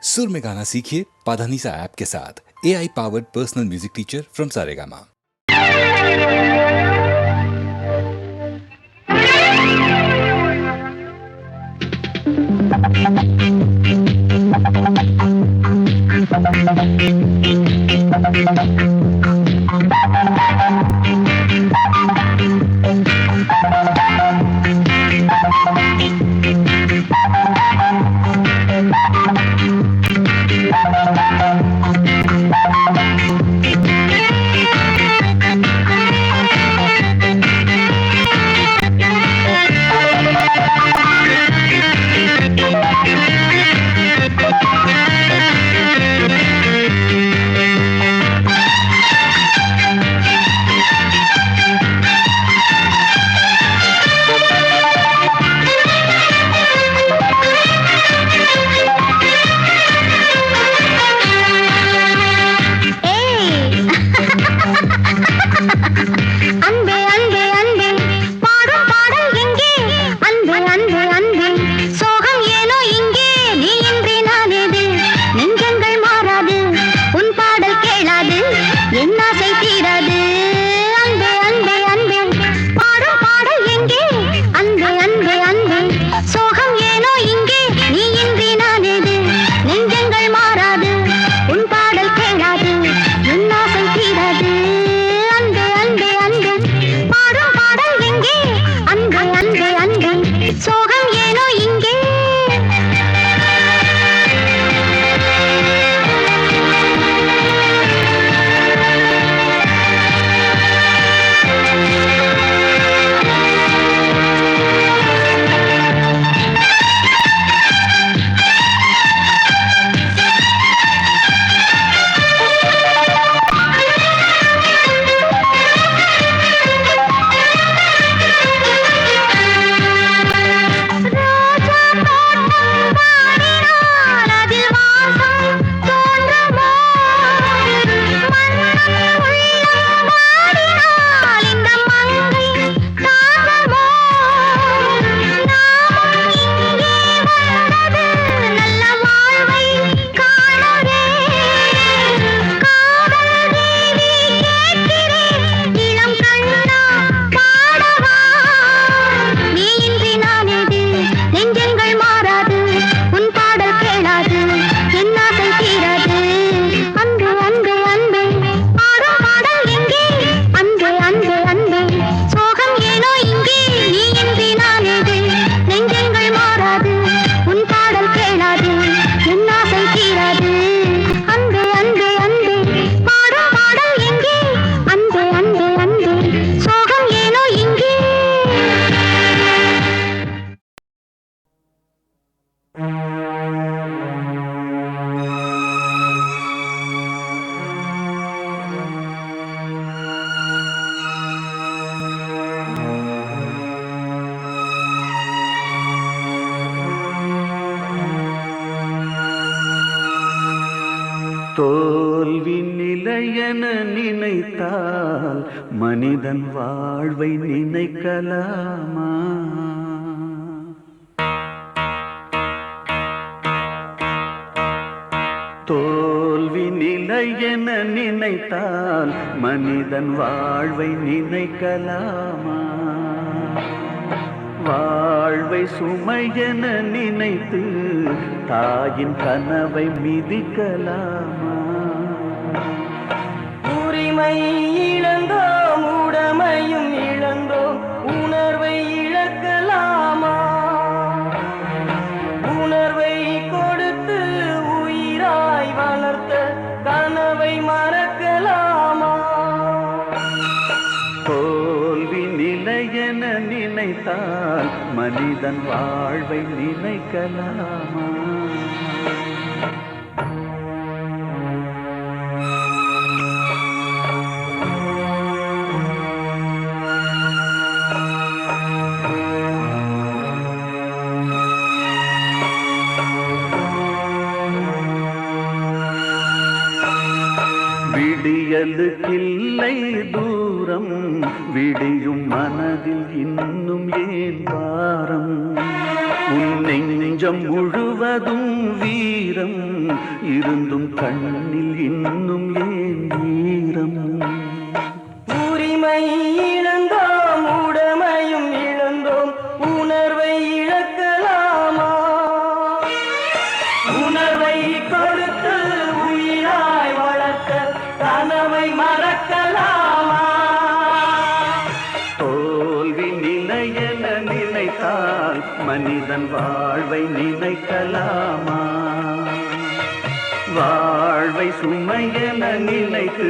सुर में गाना सीखिए पाधानीसा ऐप के साथ। AI powered personal music teacher from Saregama. தோல்வி நிலையென நினைத்தால் மனிதன் வாழ்வை நினைக்கலாமா? தோல்வி நிலையென நினைத்தால் மனிதன் வாழ்வை நினைக்கலாமா? வாழ்வை சுமையென நினைத்து தாயின் கனவை மிதிக்கலாமா? உரிமை இழந்தோம், உடமையும் இழந்தோம், உணர்வை இழக்கலாமா? உணர்வை கொடுத்து உயிராய் வளர்த்த கனவை மறக்கலாமா? தோல்வி நிலையென நினைத்தால் மனிதன் வாழ்வை நினைக்கலாமா? விடியலுக்கில்லை தூரம், விடியும் மனதில் இன்னும் ஏன் பாரம்? உன் நெஞ்சம் முழுவதும் வீரம், இருந்தும் கண்ணில் இன்னும் ஏன் ஈரம்? உரிமை இழந்தோம் உடமையும் இழந்தோம் உணர்வை இழக்கலாமா? உணர்வை கொடுத்து உயிராய் வளர்த்த கனவை மறக்கலாமா? தோல்வி நிலையென நினைத்தால் மனிதன் வாழ்வை நினைக்கலாமா? வாழ்வை சுமையென நினைத்து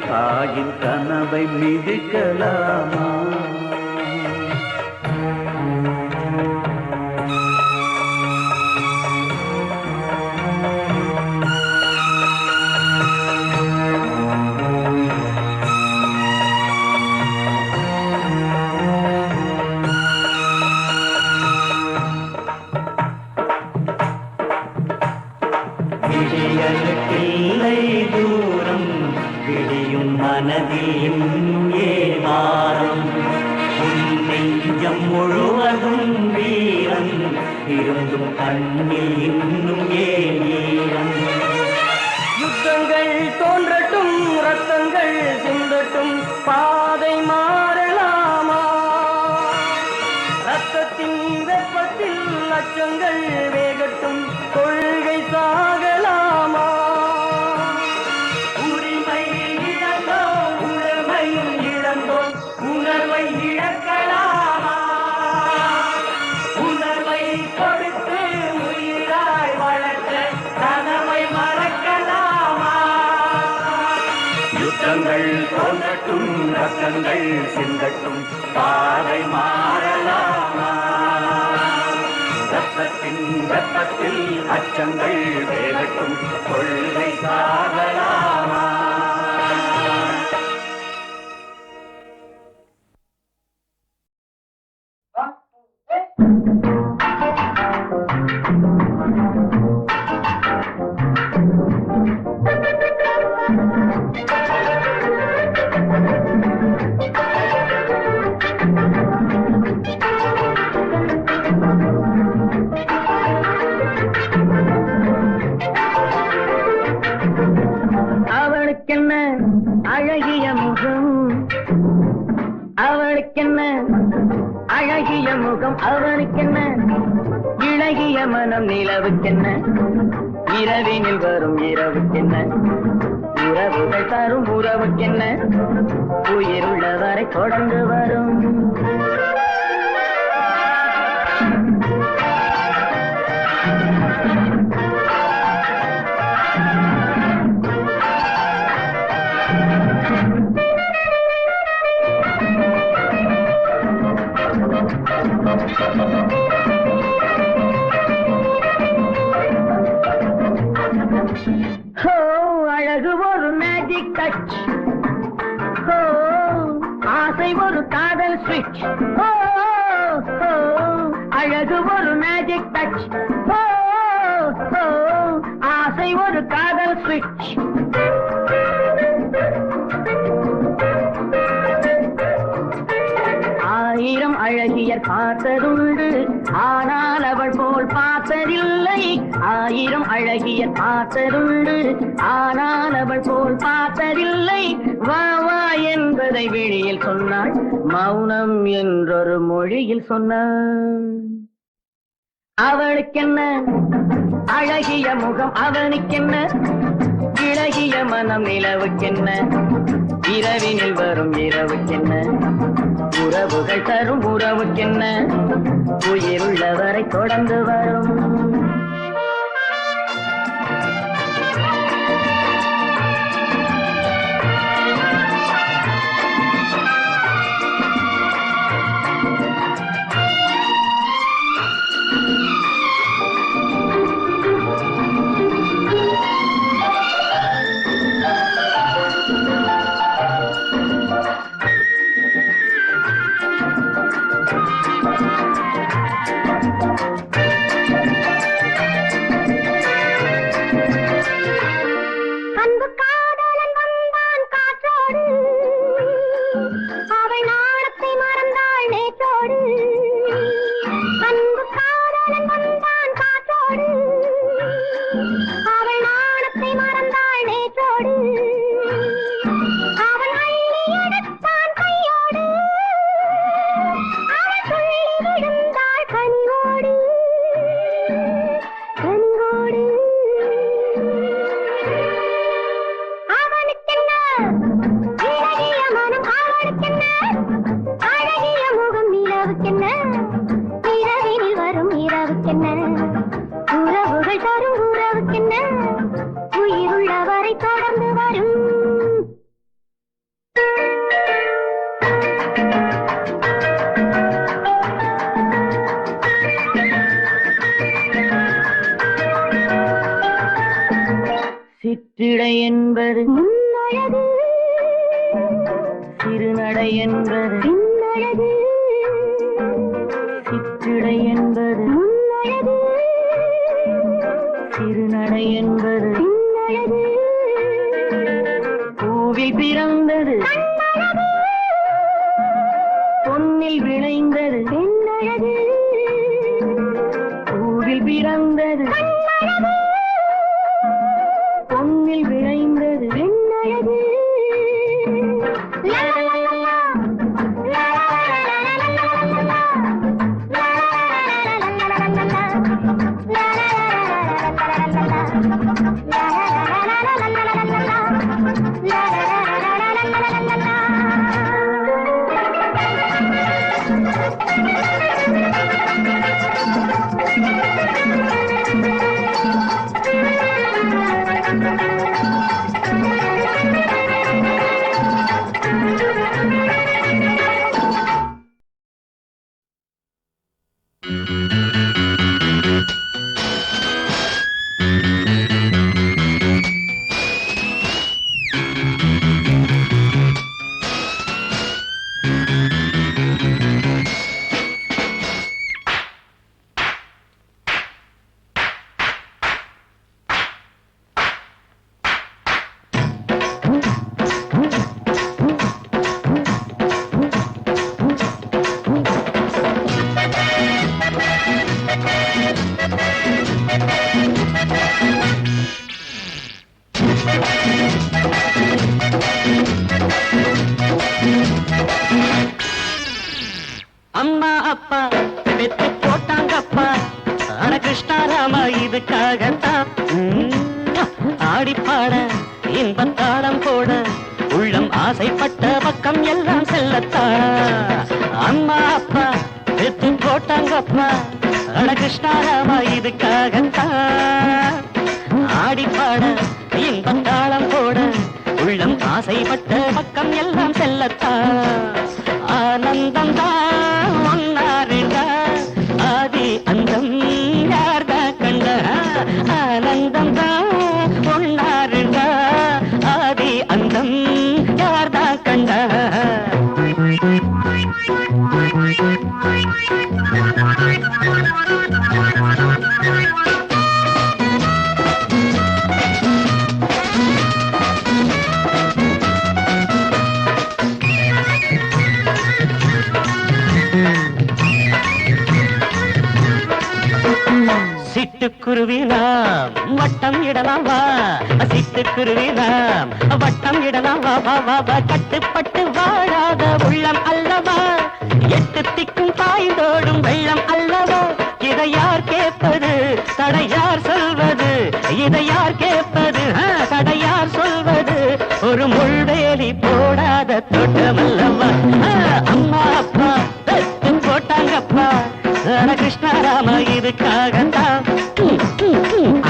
தாயின் கனவை மிதிக்கலாமா? விடியலுக்கில்லை தூரம் விடியும் மனதில் இன்னும் ஏமாறும் உன் நெஞ்சம் முழுவதும் வீரம் இருந்தும் கண்ணில் இன்னும் ஏன் ஈரம்? யுத்தங்கள் தோன்றட்டும் ரத்தங்கள் சிந்தட்டும் பாதை மாறலாமா? ரத்தத்தின் வெப்பத்தில் அச்சங்கள் வேகட்டும் கொள்கை சாகலாமா? உரிமை இழந்தோம் உடமையும் இழந்தோம் உணர்வை இழக்கலாமா? உணர்வை கொடுத்து உயிராய் வளர்த்த கனவை மறக்கலாமா? யுத்தங்கள் தோன்றட்டும் ரத்தங்கள் சிந்தட்டும் பாதை மாறலாமா? ரத்தத்தின் வெப்பத்தில் அச்சங்கள் வேகட்டும் கொள்கை சாகலாமா? அவளுக்கென்ன அழகிய முகம், அவளுக்கென்ன அழகிய முகம், அவனுக்கென்ன இழகிய மனம், நிலவுக்கென்ன இரவினில் வரும் இரவுக்கென்ன உறவுகள் தரும் உறவுக்கென்ன உயிருள்ளவரை தொடர்ந்து வரும். அழகு ஒரு மேஜிக் டச், ஆசை ஒரு காதல் ஸ்விட்ச். அழகு ஒரு மேஜிக் டச், ஆசை ஒரு காதல் ஸ்விட்ச். ஆயிரம் அழகியர் பார்த்ததுண்டு, ஆனால் அவள் போல் பார்த்ததில்லை. ஆயிரம் அழகியர் பார்த்ததுண்டு, ஆனால் அவள் போல் பார்த்ததில்லை. வா வா என்பதை வெளியில் சொன்னாள், மௌனம் என்றொரு மொழியில் சொன்னாள். அவளுக்கென்ன அழகிய முகம், அவனுக்கென்ன இழகிய மனம், நிலவுக்கென்ன இரவினில் வரும் இரவுக்கென்ன உறவுகள் தரும் உறவுக்கென்ன உயிருள்ளவரை தொடர்ந்து வரும். காலத்தை மறந்தாள் நேற்றோடு அவன் அள்ளி எடுத்தான் கையோடு அவள் துள்ளி விழுந்தாள் கனிவோடு கனிவோடு அவனுக்கென்ன இளகிய மனம் அவளுக்கென்ன அழகிய முகம் நிலவுக்கென்ன இரவினில் வரும் இரவுக்கென்ன உறவுகள் தரும் உறவுக்கென்ன உயிருள்ளவரை தொடர்ந்து வரும் சிற்றிடை என்பது முன்னழகு சிறுநடை என்பது பின்னழகு சிற்றிடை என்பது முன்னழகு சிறுநடை என்பது பின்னழகு பூவில் பிறந்தது பொன்னில் விளைந்தது பெண்ணழகு பூவில் பிறந்தது பொன்னில் விளைந்தது பெண்ணழகு அம்மா அப்பா பெத்து போட்டாங்கப்பா அட கிருஷ்ணாராமா இதுக்காகத்தான் ஆடிப்பாட இன்பத்தாளம் போட உள்ளம் ஆசைப்பட்ட பக்கம் எல்லாம் செல்லத்தான் அம்மா அப்பா பெத்து போட்டாங்கப்பா அட கிருஷ்ணாராமா இதுக்காகத்தான் ஆடிப்பாட இன்பத்தாளம் போட உள்ளம் ஆசைப்பட்ட பக்கம் எல்லாம் செல்லத்தான் ஆனந்தம் தான் ஒன்னாரிடா ஆதி அந்தம் யார்தா கண்ட ஆனந்தம் தான் ஒன்னாரிடா ஆதி அந்தம் யார்தா கண்ட சிட்டுக்குருவி நாம் வட்டம் இடலாம் வா சிட்டுக்குருவி நாம் வட்டம் இடலாம் வா வா வா வா கட்டுப்பட்டு வாழாத உள்ளம் அல்லவா எட்டு திக்கும் பாய்ந்தோடும் வெள்ளம் அல்லவா இதை யார் கேட்பது தடையார் சொல்வது இதை யார் கேட்பது தடையார் சொல்வது ஒரு முள்வேலி போடாத தோட்டமல்லவா அம்மா அப்பா போட்டாங்கப்பா கிருஷ்ணாராம இதுக்காகத்தான்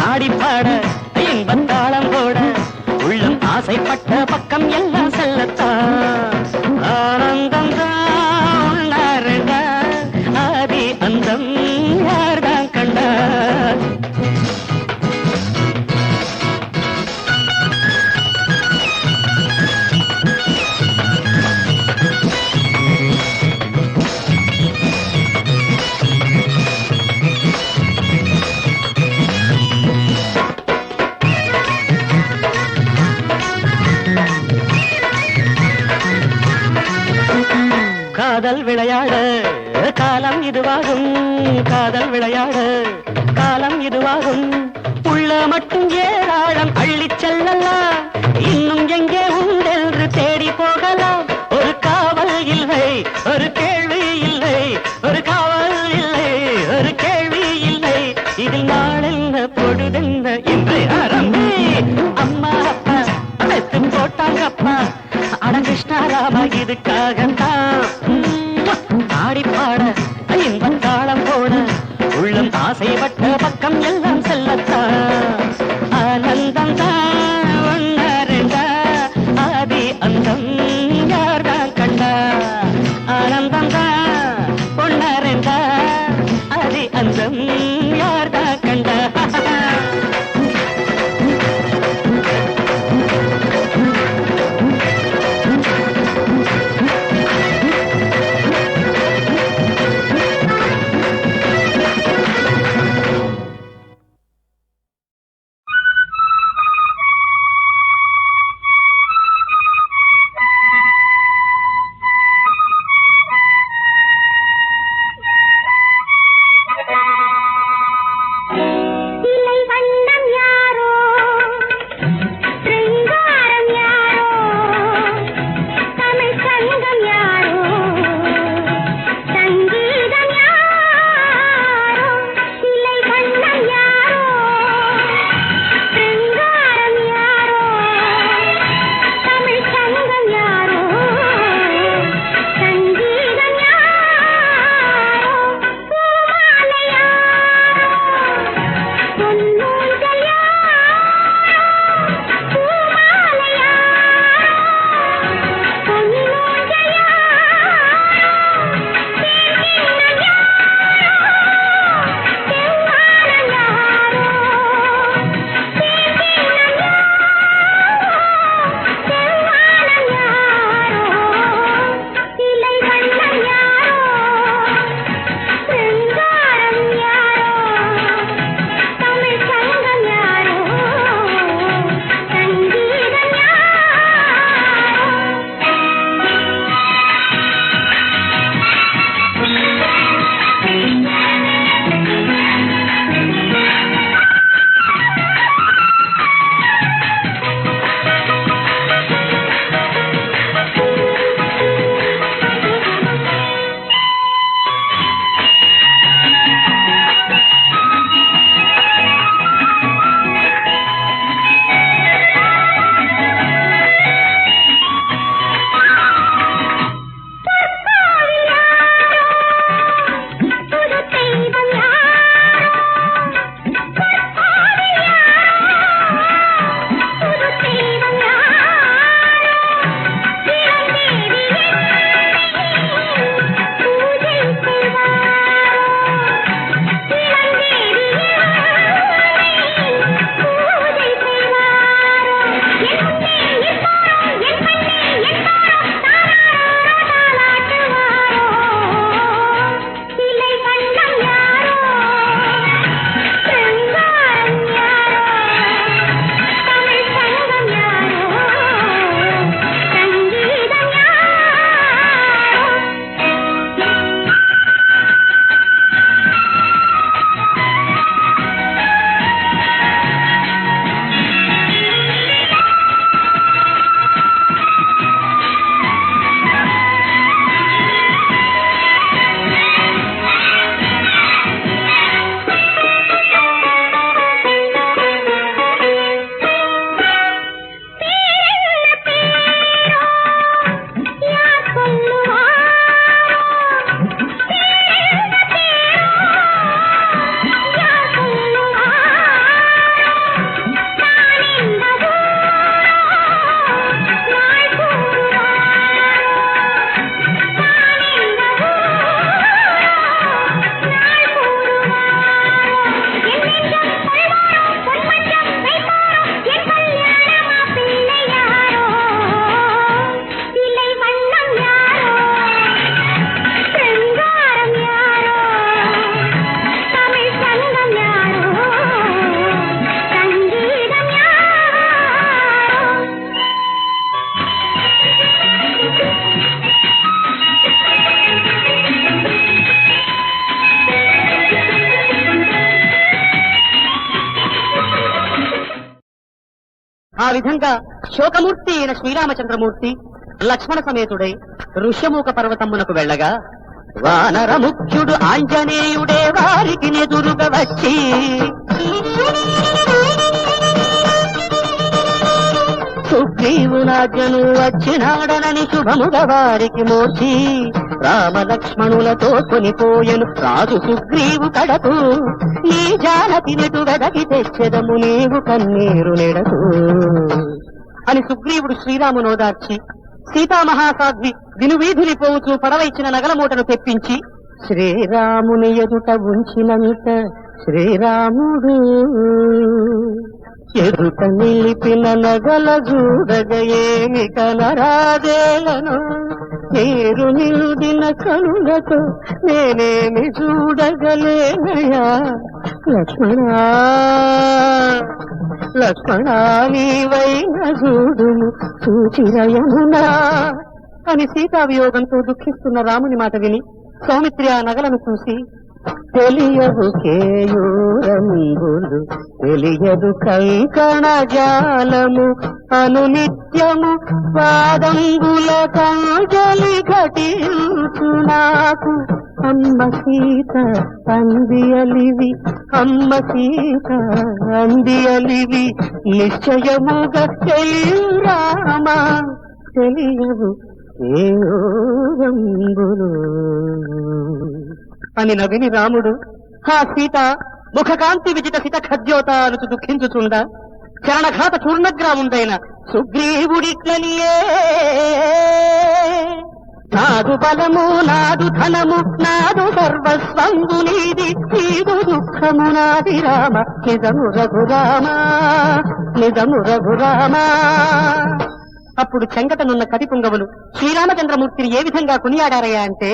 ஆடிப்பாட இன்பத்தாளம் போட உள்ளம் ஆசைப்பட்ட பக்கம் எல்லாம் செல்லத்தான் ஆனந்தம் தான் ஆதி அந்தம் யார்தான் கண்டா காதல் விளையாட காலம் இதுவாகும் காதல் விளையாட காலம் இதுவாகும் உள்ள மட்டும் ஏராளம் அள்ளி இன்று ஆரம்பி. அம்மா அப்பா அழைத்து போட்டாங்கப்பா, அட கிருஷ்ணாராமா இதுக்காகத்தான். ஆடிப்பாட இன்பத் தாளம் போட, உள்ளம் ஆசைப்பட்ட பக்கம் எல்லாம் செல்லத்தான். ஆனந்தம் தான் ஒன்னா ரெண்டா, ஆதி அந்தம் யார்தான் கண்டா. ஆனந்தம் தான் ஒன்னா ரெண்டா, ஆதி அந்தம் யார்தான் கண்டா. ఆ విధంగా శోకమూర్తి అయిన శ్రీరామచంద్రమూర్తి లక్ష్మణ సమేతుడై ఋష్యమూక పర్వతమునకు వెళ్ళగా వానర ముఖ్యుడు ఆంజనేయుడే వారికి ఎదురుగా వచ్చి సుగ్రీవునాజ్ఞను వచ్చినాడనని శుభముగ వారికి మోర్చి రామలక్ష్మణులతో కొనిపోయెను రాజు సుగ్రీవు కడకు నీ జానతినిటు వెదకి తెచ్చెదము నీవు కన్నీరు నెడకు అని సుగ్రీవుడు శ్రీరామునోదార్చి సీతామహాసాధ్వి వినువీధులి పోవుచూ పడవైచిన నగలమూటను తెప్పించి శ్రీరాముని ఎదుట ఉంచినంత శ్రీరాముడు ఎదుట నిలిపిన నగల చూడగ ఏమి కనరాదేలను నీరు నిలుదిన కనులతో నేనేమి చూడగలేనయా లక్ష్మణా లక్ష్మణా నీవైన చూడుము చూచిరయమునా అని సీతావియోగంతో దుఃఖిస్తున్న రాముని మాట విని సౌమిత్రి ఆ నగలను చూసి తెలియదు కేయూరంబులు తెలియదు కంకణ జాలము అనునిత్యము పాదంబుల కంజలి ఘటించు నాకు అమ్మ సీత అందియలివి అమ్మ సీత అందియలివి నిశ్చయముగా తెలియు రామా తెలియవు కేయూరంబులు అని నవిని రాముడు హా సీత ముఖకాంతి విజిత సిత ఖద్యోత అనుచు దుఃఖించుచుండా చరణఘాత చూర్ణగ్రాముండైన సుగ్రీవుడిట్లనియే నాదు బలము నాదు ధనము నాదు సర్వస్వంగు నీది నీదు దుఃఖము నాది రామ నిజము రఘురామ నిజము రఘురామ అప్పుడు చెంగటనున్న కవిపుంగవులు శ్రీరామచంద్రమూర్తిని ఏ విధంగా కొనియాడారయ్యా అంటే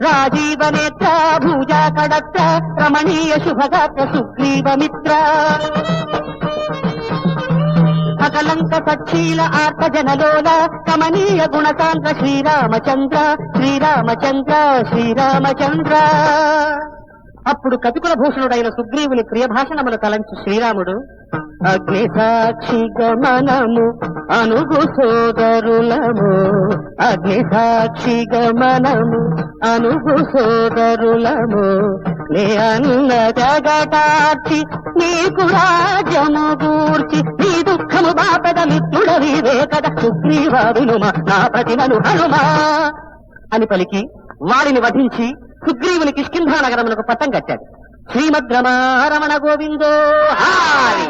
రాజీవ నేత్ర భూజా కడత్ర రమణీయ శుభగాత్ర సుగ్రీవ మిత్ర అకలంక సచ్చీల ఆర్త జనలోల కమనీయ గుణసాంద్ర శ్రీరామచంద్ర శ్రీరామచంద్ర శ్రీరామచంద్ర అప్పుడు కపికుల భూషణుడైన సుగ్రీవుని ప్రియభాషణములు తలంచి శ్రీరాముడు అగ్ని సాక్షి గమనము అనుగు సోదరులము అగ్ని సాక్షి గమనము అనుగు సోదరులము నే అన్న జగటార్చి నీకు రాజ్యము గూర్చి నీ దుఃఖము బాపద మిత్రుడవివే కదా సుగ్రీవా వినుమ నా ప్రతిమను హనుమా అని పలికి వారిని వధించి సుగ్రీవుని కిష్కింధా నగరమునకు పట్టం కట్టాడు. శ్రీమద్ రమణ గోవిందో హాయ్.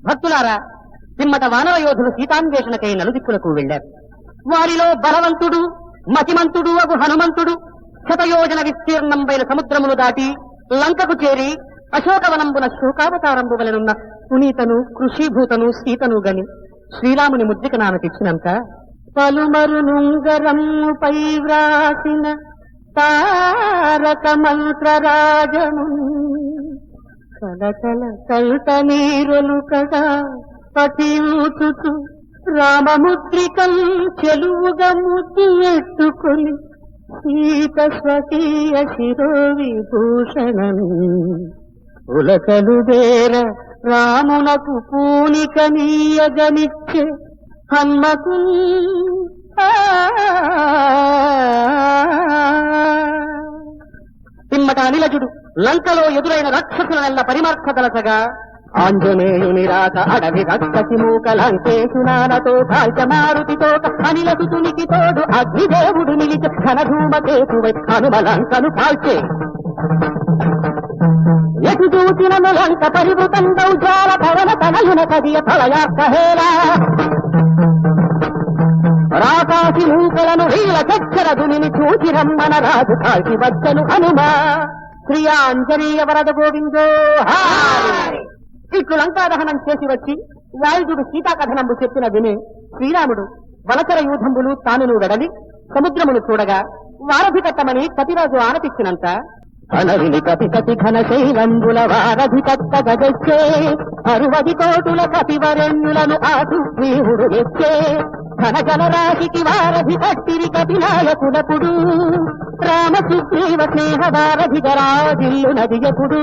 భక్తులారా, పిమ్మట వానర యోధులు సీతాన్వేషణకై నలుదిక్కులకు వెళ్లారు. వారిలో బలవంతుడు మతిమంతుడు అగు హనుమంతుడు శతయోజన విస్తీర్ణంపైన సముద్రమును దాటి లంకకు చేరి అశోకవనంబున శోకావతారంబు వలనున్న పునీతను కృషిభూతను సీతను గని శ్రీరాముని ముద్రిక నామ తెచ్చినంత పలుమరు నుంగరమ్ముపై వ్రాసిన తారక మంత్రరాజము కలకల కల్ట నీరులు కదా పఠించుచు రామముద్రికం చెలువుగా ముద్దు ఎట్టుకొని సీత స్వకీయ శిరో విభూషణం ఉలకలు వేర రామునకు పూనిక నీయగనిచ్చే హన్మకు పిమ్మట అనిలజుడు లంకలో ఎదురైన రాక్షసులనెల్ల పరిమర్శదలసగా ఆంజనేయుని రాక అడవి రక్కసి మూక లంకేశునాలతో కాల్చ మారుతితో అనిలసుతునికి తోడు అగ్నిదేవుడు నిలిచి ఘనధూమకేతువై హనుమలంకను కాల్చే ఎటు చూచినను లంక పరివృతం దౌజాల పవన తనయున కదియ ఫలయాహేలా రాకాసి మూకలను వీల చచ్చరదుని చూచి రమ్మన రాజు కాల్చి వచ్చను హనుమా శ్రీ ఆంజనేయ వరద గోవిందో హాయ్. ఇట్లు లంకాదహనం చేసి వచ్చి వాయుజుడు సీతాకథనంబు చెప్పిన విని శ్రీరాముడు వలసర యూధంబులు తానును వెడలి సముద్రమును చూడగా వారధి కట్టమని కపిరాజు ఆనతిచ్చినంత అనవిని కపి కపి ఘన శైలంబుల వారధి కట్ట గజచ్చే 60 కోటుల కపివరణ్యులను ఆసు వీరుడు ఎచ్చే ఘన జలరాశికి వారధి కట్టిరి కపినాయకులపుడు రామ సుగ్రీవ స్నేహ వారధి గరాజిల్లు నదియపుడు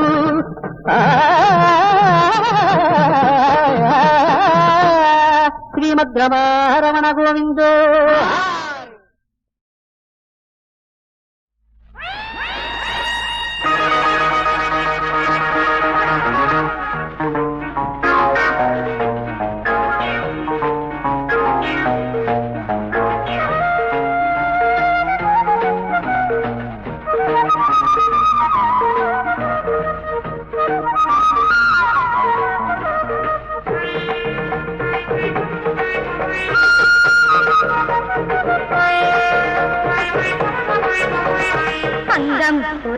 శ్రీమద్ రమణ గోవిందో.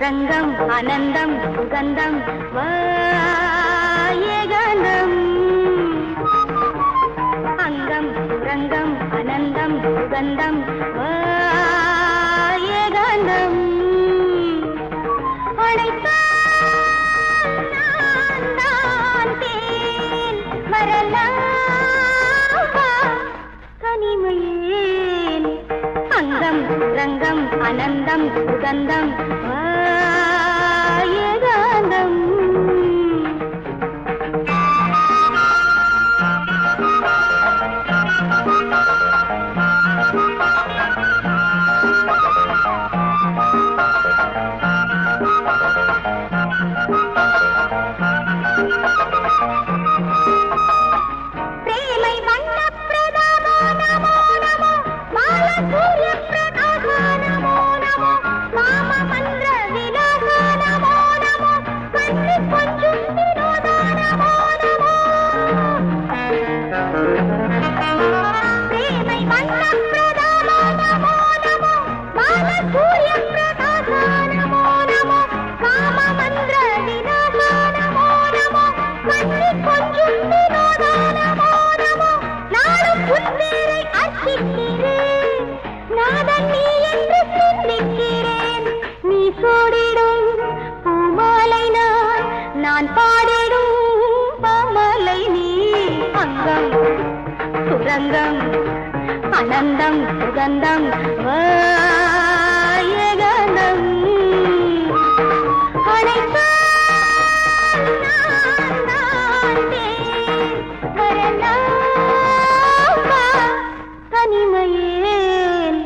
சுரங்கம் அனந்தம் சுகந்தம் ஏகாந்தம் அங்கம் சுரங்கம் அனந்தம் சுகந்தம் ஏகாந்தம் தனிமையேன் அங்கம் ரங்கம் அனந்தம் சுகந்தம் ஏகாந்தம் நான் பாடிடும் பாமலை நீ அங்கம் சுரங்கம் அனந்தம் சுகந்தம் ஏகாந்தம் தனிமையேன்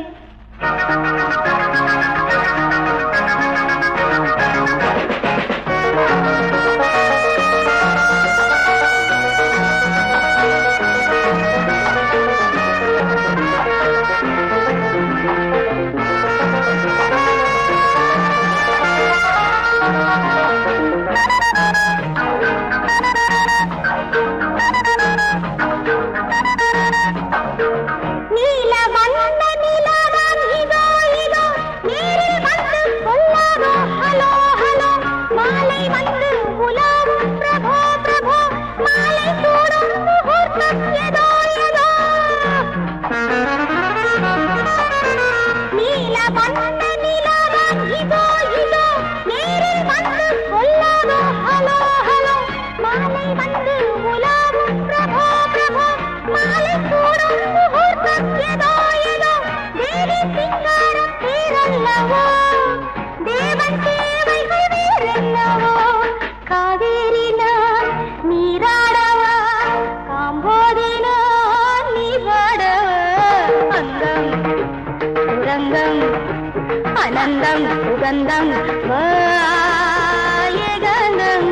அனந்தம் சுகந்தம் ஏகாந்தம்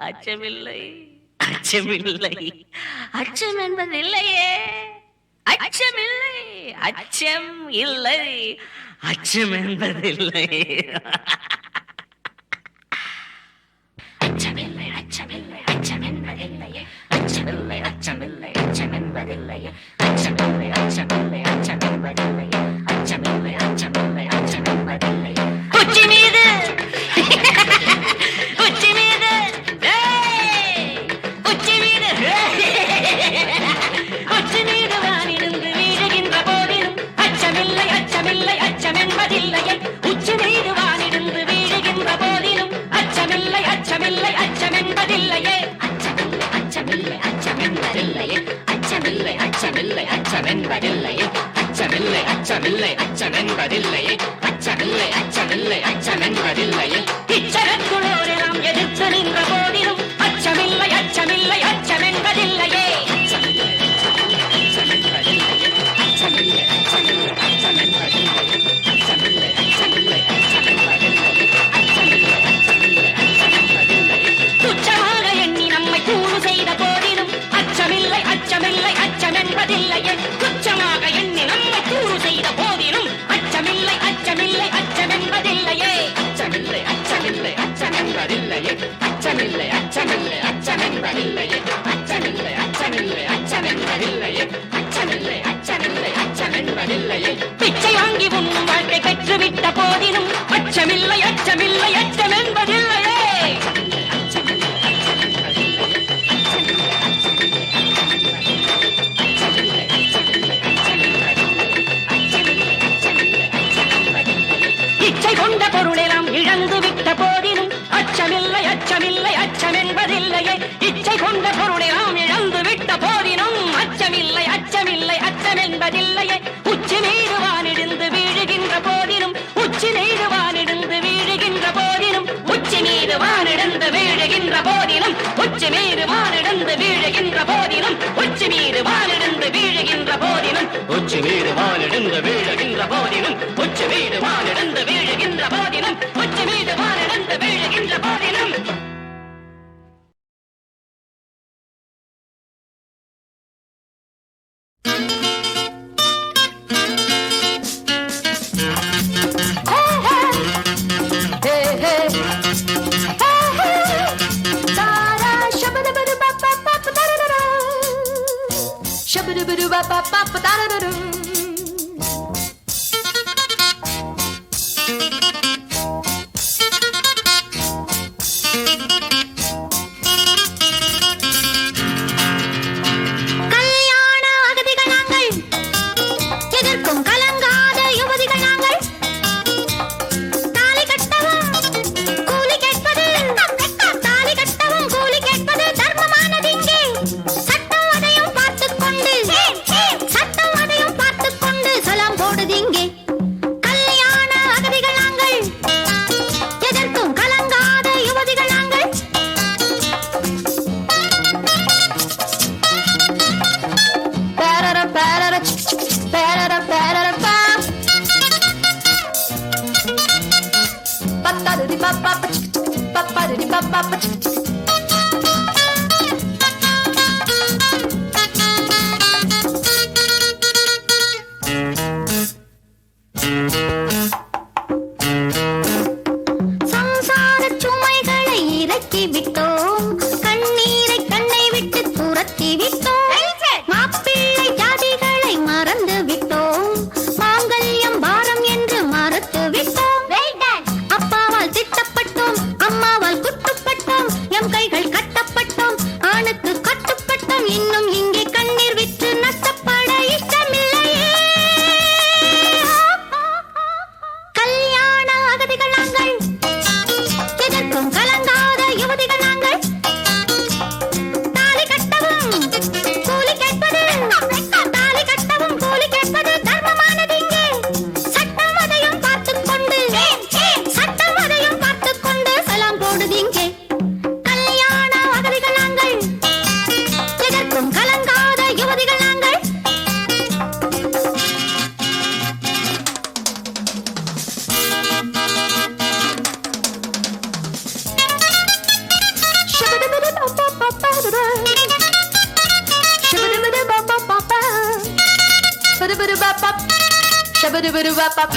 அச்சமில்லை அச்சமில்லை அச்சம் என்பதில்லையே அச்சமில்லை அச்சம் இல்லை அச்சம் என்பதில்லை அச்சமில்லை அச்சமில்லை அச்சம் என்பதில்லையே அச்சமில்லை அச்சமில்லை அச்சம் என்பதில்லையே அச்சமில்லை அச்சமில்லை அச்சம் என்பதில்லையே அச்சமில்லை அச்சமில்லை அச்சம் என்பதில்லையே உச்சி மீது உச்சி மீது உச்சி மீது உச்சி மீது வானிருந்து வீழுகின்ற போதிலும் அச்சமில்லை அச்சமில்லை அச்சம் என்பதில்லையே உச்சி மீது வானிருந்து வீழுகின்ற போதிலும் அச்சமில்லை அச்சமில்லை அச்சம் என்பதில்லையே அச்சமில்லை அச்சமில்லை அச்சம் என்பதில்லையே அச்சமில்லை அச்சமில்லை அச்சம் என்பதில்லையே அச்சமில்லை அச்சமில்லை அச்சம் என்பதில்லையே அச்சமில்லை அச்சமில்லை அச்சம் என்பதில்லையே இச்சரக்குளோடு நாம் எதிர்த்து நின்ற போதிலும் அச்சமில்லை அச்சமில்லை அச்சம் என்பதில்லையே அச்சமில்லை அச்சம் என்பதில்லையே அச்சமில்லை அச்சமில்லை அச்சம் என்பதில்லையே அச்சமில்லை போதினும் அச்சமில்லை அச்சமில்லை அச்சம் என்பதில்லையே. இச்சை கொண்ட பொருளெல்லாம் இழந்து விட்ட போதினும் அச்சமில்லை அச்சமில்லை அச்சம் என்பதில்லையே. இச்சை கொண்ட பொருளெல்லாம் இழந்து விட்ட போதினும் அச்சமில்லை அச்சமில்லை அச்சம் என்பதில்லையே. உச்சி மீது வானிடிந்து வீழுகின்ற போதினும் உச்சி மீது வானிடிந்து வீழுகின்ற போதினும் உச்சி மீது வானிடிந்து வீழுகின்ற போதினும் உச்சி மீது வானிடிந்து வீழுகின்ற போதினும் உச்சி மீது வானிடிந்து வீழுகின்ற போதினும் உச்சி மீது வானிடிந்து வீழுகின்ற போதினும் உச்சி மீது வானிடிந்து வீழுகின்ற போதினும் உச்சி மீது வானிடிந்து வீழுகின்ற போதினும். கல்யாண அகதிகள் நாங்கள், எதற்கும் கலங்காத யுவதிகள் நாங்கள். தாலி கட்டவும் கூலி கேட்பது, தாலி கட்டவும் கூலி கேட்பது தர்மமானது இங்கே. சட்டம் அதையும் பார்த்துக் கொண்டு, சட்டம் அதையும் பார்த்துக் கொண்டு சலாம் போடுது இங்கே. கல்யாண அகதிகள் நாங்கள், எதற்கும் கலங்காத யுவதிகள் நாங்கள். சம்சாரச் சுமைகளை இறக்கி விட்டோம், கண்ணீரை கண்ணை விட்டு துரத்தி விட்டோம். மாப்பிள்ளை ஜாதிகளை மறந்து விட்டோம், மாங்கல்யம் பாரம் என்று மறுத்து விட்டோம். அப்பாவால் திட்டப்பட்டோம், அம்மாவால் குட்டுப்பட்டோம், எம் கைகள் கட்டப்பட்டோம், ஆணுக்கு கட்டுப்பட்டோம். இன்னும் இங்கே கண்ணீர் விட்டு நஷ்டப்பட இஷ்டமில்லையே. கல்யாண அகதிகள் நாங்கள், எதற்கும் கலங்காத யுவதிகள் நாங்கள். தாலி கட்டவும் கூலி கேட்பது, தாலி கட்டவும் கூலி கேட்பது தர்மமானது இங்கே. சட்டம் அதையும் பார்த்துக் கொண்டு, சட்டம் அதையும் பார்த்துக் கொண்டு சலாம் போடுது இங்கே. கல்யாண அகதிகள் நாங்கள், எதற்கும் கலங்காத யுவதிகள் நாங்கள். Shabba-dabba-dabba-ba-ba.